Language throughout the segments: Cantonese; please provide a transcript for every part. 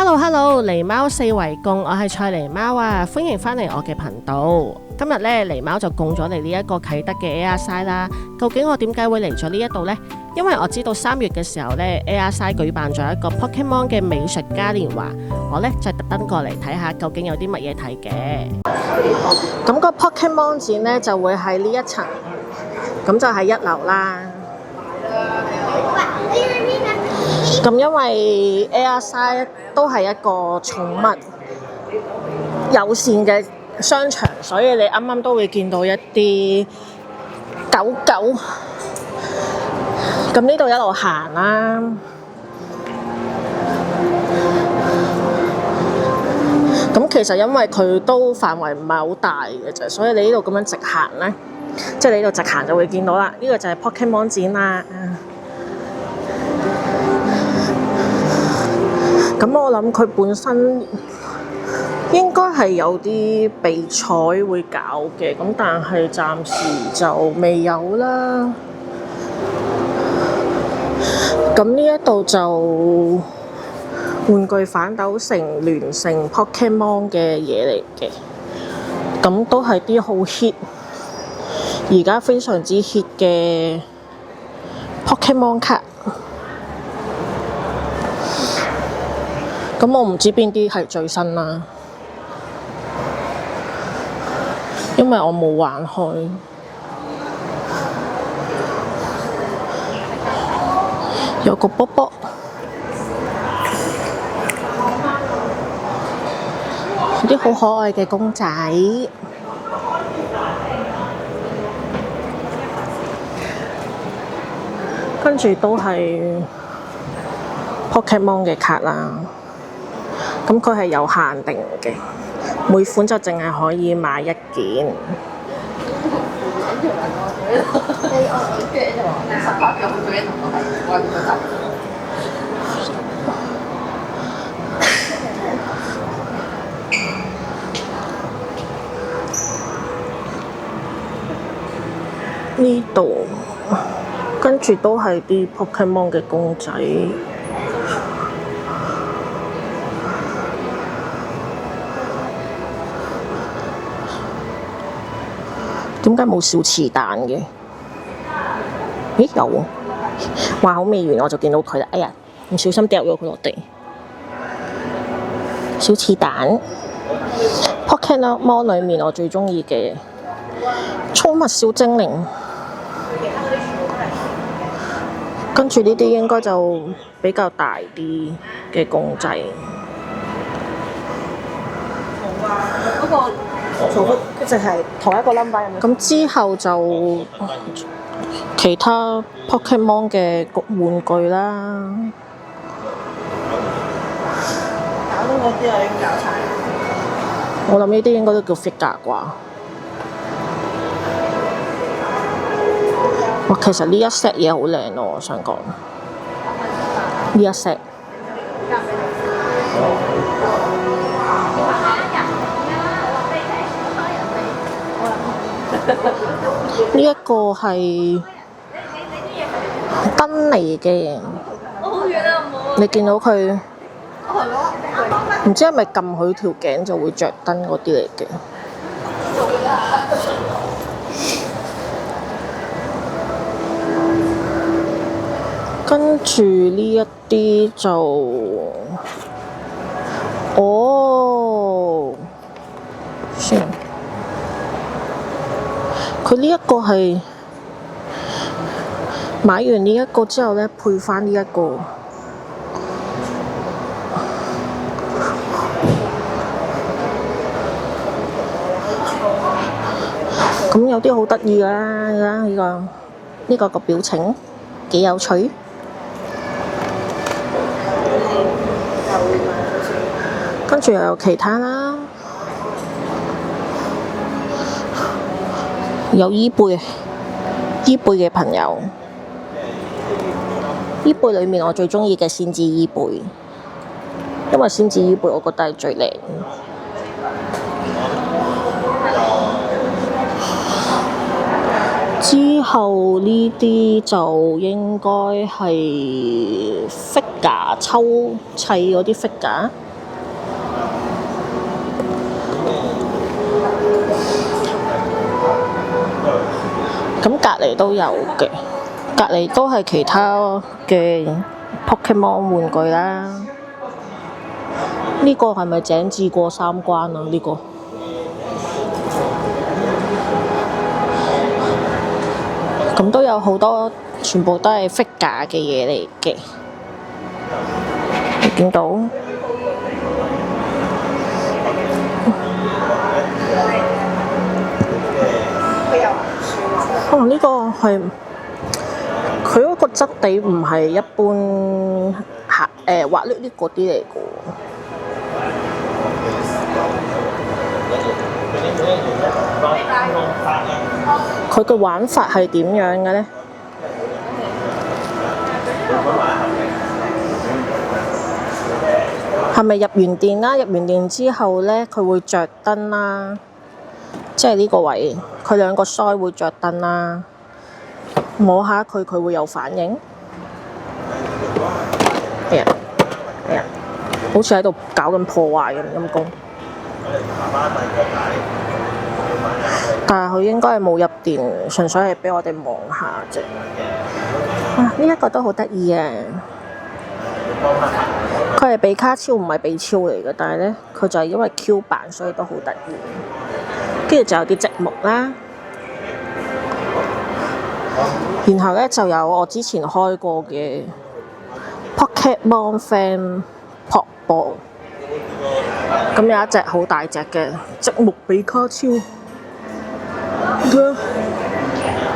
Hello，狸貓四圍供，我係菜狸貓啊，歡迎返嚟我嘅頻道。今日咧，狸貓就供咗嚟呢一個啟德嘅 Airside 啦。究竟我點解會嚟咗呢一度呢？因為我知道3月嘅時候咧，Airside 舉辦咗一個 Pokemon 嘅美術嘉年華，我咧就特登過嚟睇下究竟有啲乜嘢睇嘅。咁個 Pokemon 展咧就會喺呢一層，咁就喺1樓啦。咁因為 Airside 都係一個寵物友善嘅商場，所以你啱啱都會見到一啲狗狗。咁呢度一路行啦，咁其實因為佢都範圍唔係好大嘅啫，所以你呢度咁樣直行咧，即係你呢度直行就會見到啦。呢個就係 Pokemon 展啦。咁我諗佢本身應該係有啲比賽會搞嘅，咁但係暫時就未有啦。咁呢一度就玩具反斗城聯成 Pokemon 嘅嘢嚟嘅，咁都係啲好 hit，而家非常之 hit 嘅 Pokemon 卡。咁我唔知邊啲係最新啦，因為我冇玩開。有個波波，啲好可愛嘅公仔，跟住都係 Pokemon 嘅卡啦。咁佢係有限定嘅，每款就淨係可以買1件。呢度跟住都係啲 Pokemon 嘅公仔。點解冇小磁蛋嘅？咦，有喎！話好未完我就見到佢啦。哎呀，唔小心掉咗佢落地。小磁蛋 Pokemon 裏面我最中意嘅寵物小精靈，跟住呢啲應該就比較大啲嘅公仔。嗰個重複一直係同一個 number 咁。咁之後就其他 Pokemon 嘅玩具啦。搞到嗰啲啊，已經搞晒。我諗呢啲應該都叫 figure 啩。哇，其實呢一 set 嘢好靚咯，我想講呢一 set。呢一個係登尼嘅，你見到佢唔知係咪撳佢條頸就會着燈嗰啲嚟嘅。跟住呢一啲就先。佢呢一個係買完呢一個之後咧，配翻呢一個。咁有啲好得意㗎啦，呢個個表情幾有趣。跟住又有其他啦。有伊貝嘅朋友，伊貝裏面我最中意嘅先知伊貝，因為先知伊貝我覺得係最靚。之後呢啲就應該係 figure 抽砌嗰啲 figure。咁隔離都有嘅，隔離都係其他嘅 Pokemon 玩具啦。呢個係咪井字過三關啊？呢個咁都有好多，全部都係 figure 嘅嘢嚟嘅。你見到？呢個係佢嗰個質地唔係一般滑溜溜嗰啲嚟嘅喎。佢嘅玩法係點樣嘅呢？係咪入完電啦？入完電之後呢，佢會着燈啦。即係呢個位，佢兩個腮會着燈啦。摸下佢，佢會有反應。係啊，係啊，好似喺度搞緊破壞咁陰功。但係佢應該係冇入電，純粹係俾我哋望下啫。呢一個都好得意啊！佢係比卡超唔係比超嚟嘅，但係呢，佢就係因為 Q 版，所以都好得意。跟住就有啲積木啦，然後呢，就有我之前開過嘅 Pokemon Fan Pop Ball， 咁有一隻好大隻嘅積木比卡超，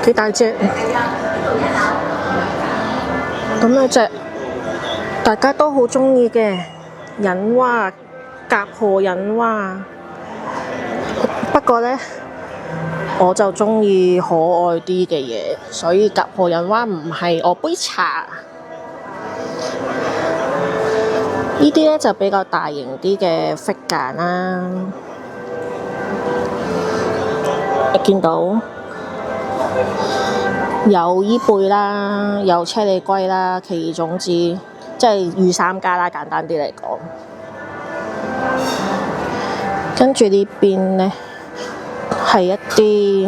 幾大隻，咁有隻大家都好鍾意嘅忍蛙，甲賀忍蛙。不過呢，我就鍾意可愛啲嘅嘢，所以甲賀忍蛙唔係我杯茶。呢啲呢就比較大型啲嘅 figure 啦。你見到有伊貝啦，有車厘龜啦，奇異種子，即係御三家啦，簡單啲嚟講。跟住呢邊呢，係一啲，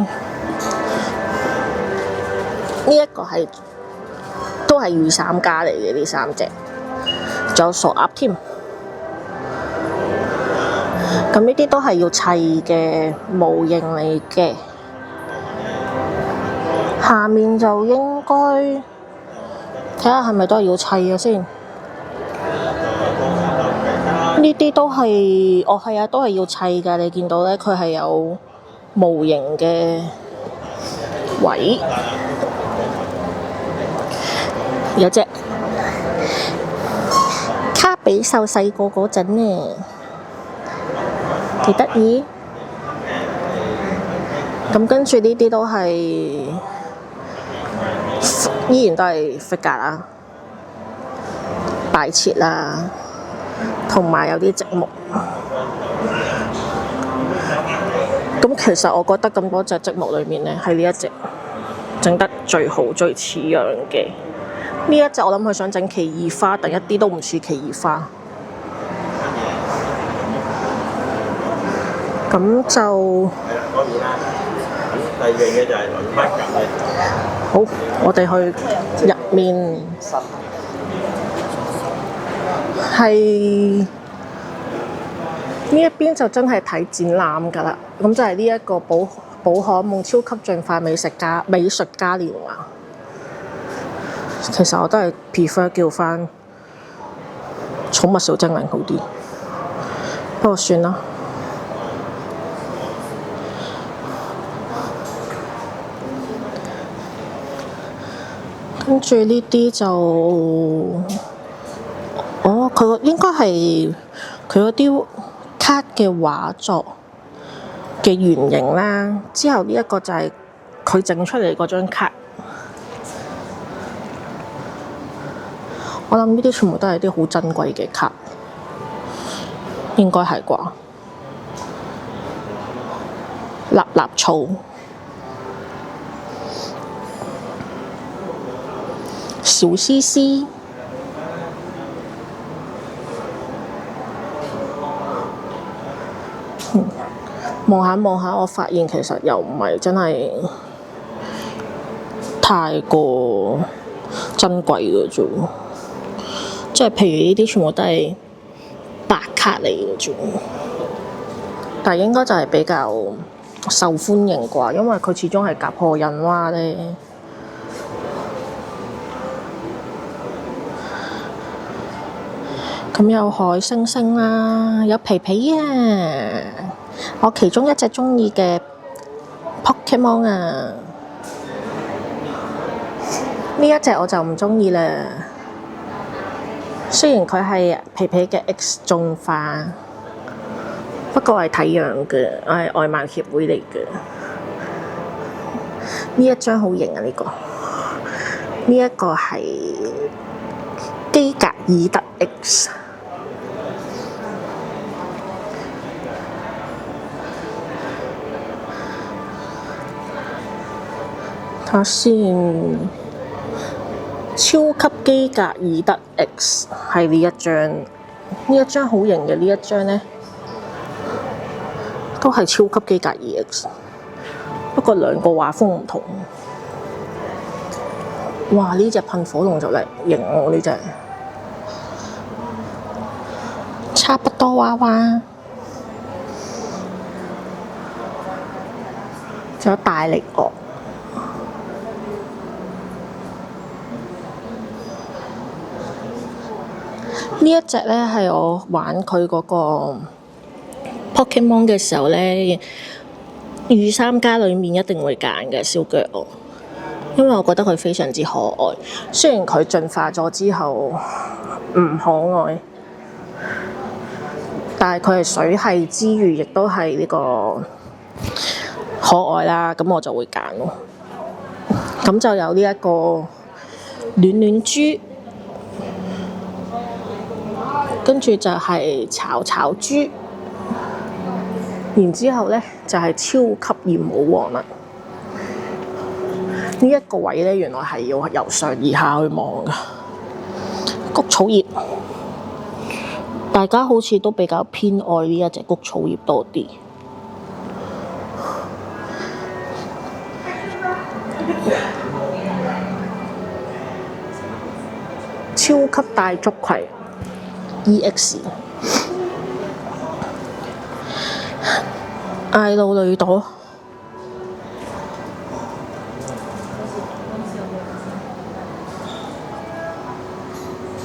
呢一個係都係御三家嚟嘅，呢三隻，仲有傻鴨添。咁呢啲都係要砌嘅模型嚟嘅。下面就應該睇下係咪都係要砌嘅先。呢啲都係，係啊，都係要砌㗎。你見到咧，佢係有模型嘅位，有隻卡比獸細個嗰陣呢，幾得意。咁跟住呢啲都係依然都係 figure 啦，擺設啦，同埋有啲積木。咁其實我覺得咁多隻積木裏面呢，係呢一隻整得最好、最似樣嘅。呢一隻我諗佢想整奇異花，但一啲都唔似奇異花。咁就第二樣嘢就係輪筆咁嘅。好，我哋去入面係呢一邊就真係睇展覽㗎啦。咁就係呢一個寶可夢超級進化美術家年華。其實我都係 prefer 叫返寵物小精靈好啲，不過算啦。跟住呢啲就，佢應該係佢嗰啲卡嘅畫作嘅原型啦。之後呢一個就係佢整出嚟嗰張卡。我諗呢啲全部都係啲好珍貴嘅卡，應該係啩？立立草。小絲絲，望下望下，我發現其實又唔係真係太過珍貴嘅啫，即係譬如呢啲全部都係白卡嚟嘅啫，但係應該就係比較受歡迎啩，因為佢始終係甲賀印蛙咧。咁有海星星啦，有皮皮啊！我其中一隻鍾意嘅 Pokemon 啊，呢一隻我就唔鍾意啦。雖然佢係皮皮嘅 X 進化，不過係睇樣嘅，我係外貌協會嚟嘅。呢一張好型啊！呢一個係基格爾特 X。睇下先，超級基格爾特 X 係呢一張，呢一張好型嘅呢一張呢，都係超級基格爾 X， 不過兩個畫風唔同。哇！呢隻噴火龍就嚟型喎，呢隻差不多娃娃，仲有大力鱷。呢一隻呢係我玩佢嗰個 Pokemon 嘅時候呢，御三家裡面一定會揀嘅小腳鱷，因為我覺得佢非常之可愛。雖然佢進化咗之後唔可愛，但係佢係水系之餘，亦都係呢個可愛啦。咁我就會揀咯。咁就有呢一個暖暖豬。跟住就係炒炒豬，然之後呢，就係超級炎舞王啦。呢一個位呢，原來係要由上而下去望㗎。谷草葉，大家好似都比較偏愛呢一隻谷草葉多啲。超級大竹葵。EX 艾露雷朵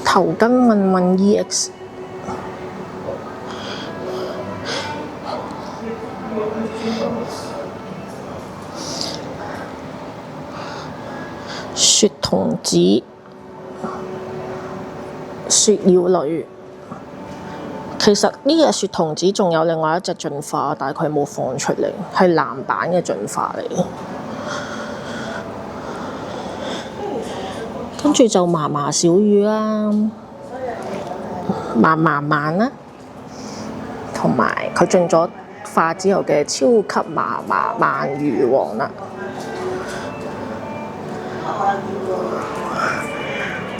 頭巾混混 EX 雪童子雪妖女。其實呢隻雪童子仲有另外一隻進化，但係佢冇放出嚟，係藍版嘅進化嚟。跟住就麻麻小魚啦，麻麻鰻啦，同埋佢進咗化之後嘅超級麻麻鰻魚王啦。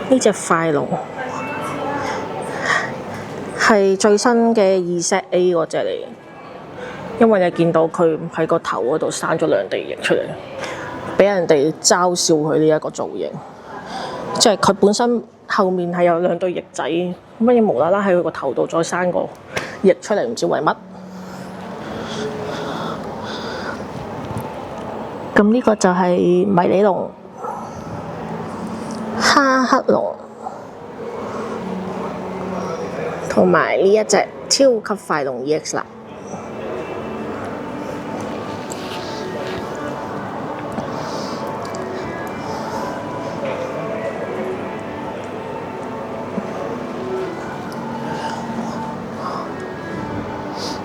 呢隻快龍係最新嘅2set A 嗰隻嚟，因為你見到佢喺個頭嗰度生咗兩對翼出嚟，俾人哋嘲笑佢呢一個造型，即係佢本身後面係有兩對翼仔，乜嘢無啦啦喺佢個頭度再生個翼出嚟，唔知為乜。咁呢個就係迷你龍、哈克龍。同埋呢一隻超級快龍 EX 啦，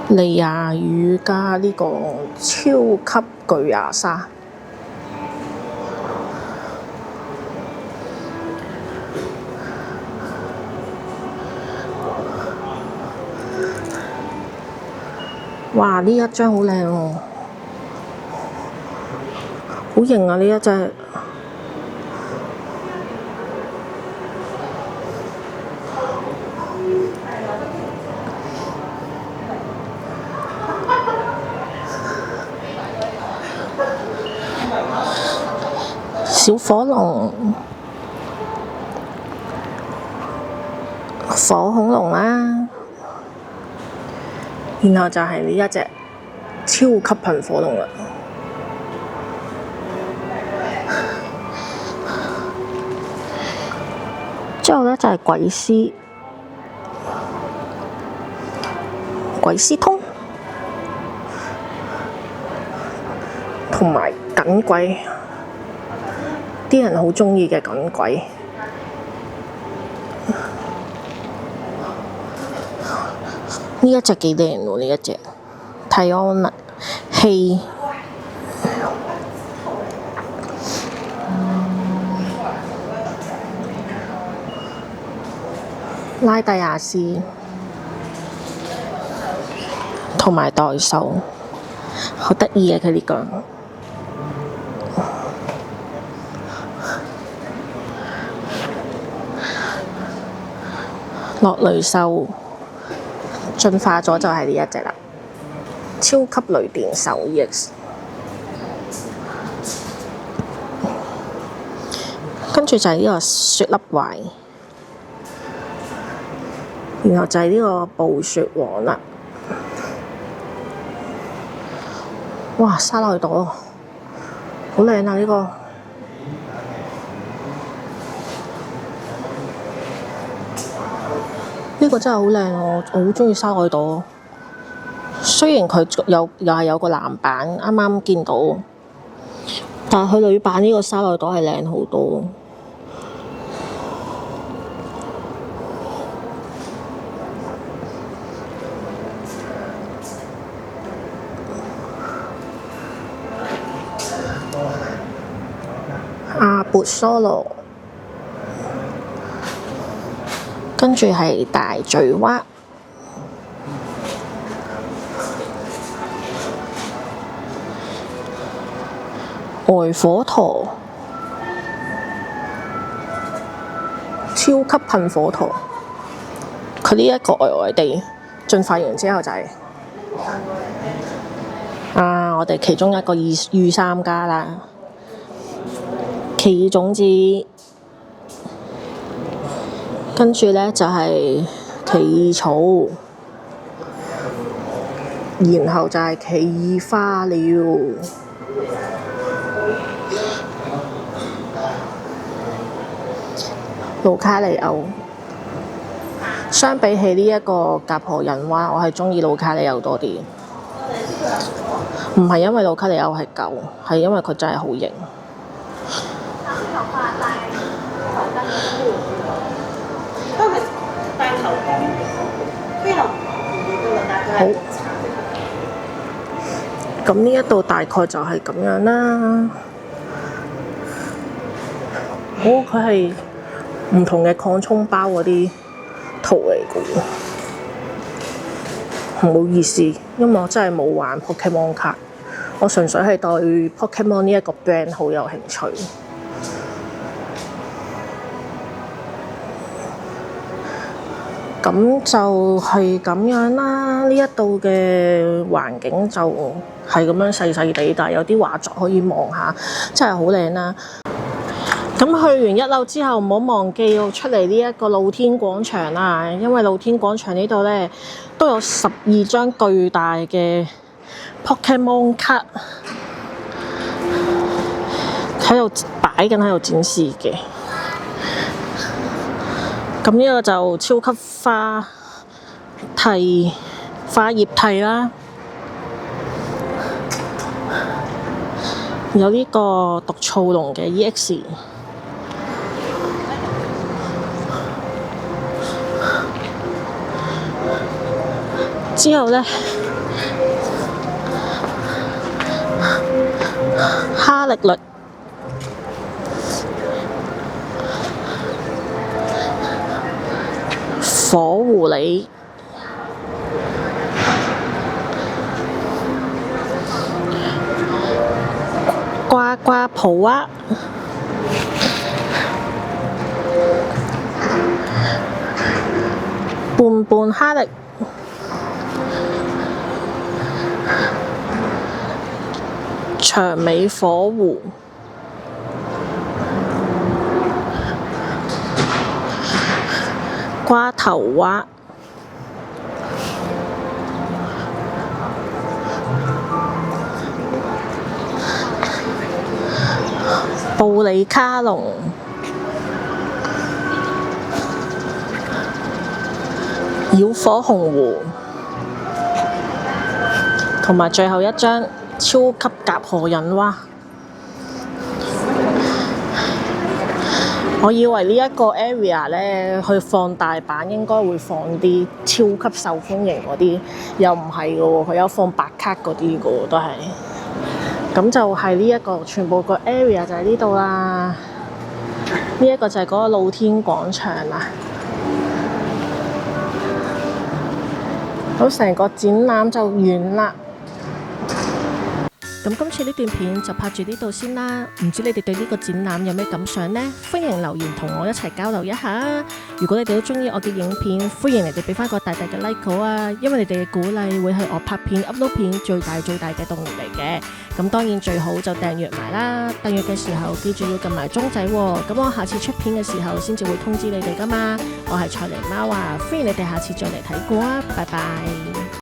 利亞魚加呢個超級巨牙鯊。哇！呢一張好靚喎，好型啊！呢一隻小火龍、火恐龍啦，然後就係呢一隻超級噴火龍啦。之後呢，就係鬼師通同埋緊鬼，啲人好鍾意嘅緊鬼。呢一隻幾靚喎，呢一隻提安納希。拉蒂亞斯同埋代獸，好得意啊！佢呢個落雷獸進化咗就係呢一隻啦，超級雷電獸 EX。跟住就係呢個雪粒怪。然後就係呢個暴雪王啦，哇！沙奈朵好靚啊！呢個真係好靚，我好鍾意沙奈朵。雖然佢又係有個男版，啱啱見到，但係佢女版呢個沙奈朵係靚好多。阿勃梭羅，跟住係大嘴蛙，呆火陀，超級噴火陀。佢呢一個呆地進化完之後就係、我哋其中一個御三家啦。奇異種子，跟住呢就係奇異草，然後就係奇異花了。盧卡利歐，相比起呢一個甲婆人蛙，我係鍾意盧卡利歐多啲。唔係因為盧卡利歐係舊，係因為佢真係好型。好，咁呢一度大概就係咁樣啦。佢係唔同嘅擴充包嗰啲圖嚟嘅喎，唔好意思，因為我真係冇玩 Pokemon 卡，我純粹係對 Pokemon 呢一個 brand 好有興趣。咁就係咁樣啦，呢一度嘅環境就係咁樣細細地，但係有啲畫作可以望下，真係好靚啦。咁去完一樓之後，唔好忘記要出嚟呢一個露天廣場啦，因為露天廣場呢度呢都有12張巨大嘅 Pokemon 卡喺度擺緊，喺度展示嘅。咁呢個就超級花葉蒂啦，有呢個毒躁龍嘅 EX， 之後呢，哈力律。火狐狸、呱呱普蛙、胖胖哈力、長尾火狐、瓜頭蛙、布里卡龍、妖火紅湖，同埋最後一張超級甲賀忍蛙。我以為呢一個 area 呢，去放大版應該會放啲超級受歡迎嗰啲，又唔係嘅喎，佢有放白卡嗰啲嘅喎，都係。咁就係呢一個，全部個 area 就喺呢度啦。呢一個就係嗰個露天廣場啦。好，成個展覽就完啦。咁今次呢段片就拍住呢度先啦，唔知你哋對呢個展覽有咩感想呢？歡迎留言同我一齊交流一下。如果你哋都中意我嘅影片，歡迎你哋俾翻個大大嘅 like 啊，因為你哋嘅鼓勵會係我拍片 upload 片最大嘅動力嚟嘅。咁當然最好就訂閱埋啦，訂閱嘅時候記住要撳埋鐘仔喎，咁我下次出片嘅時候先至會通知你哋噶嘛。我係菜泥貓啊，歡迎你哋下次再嚟睇過啊，拜拜。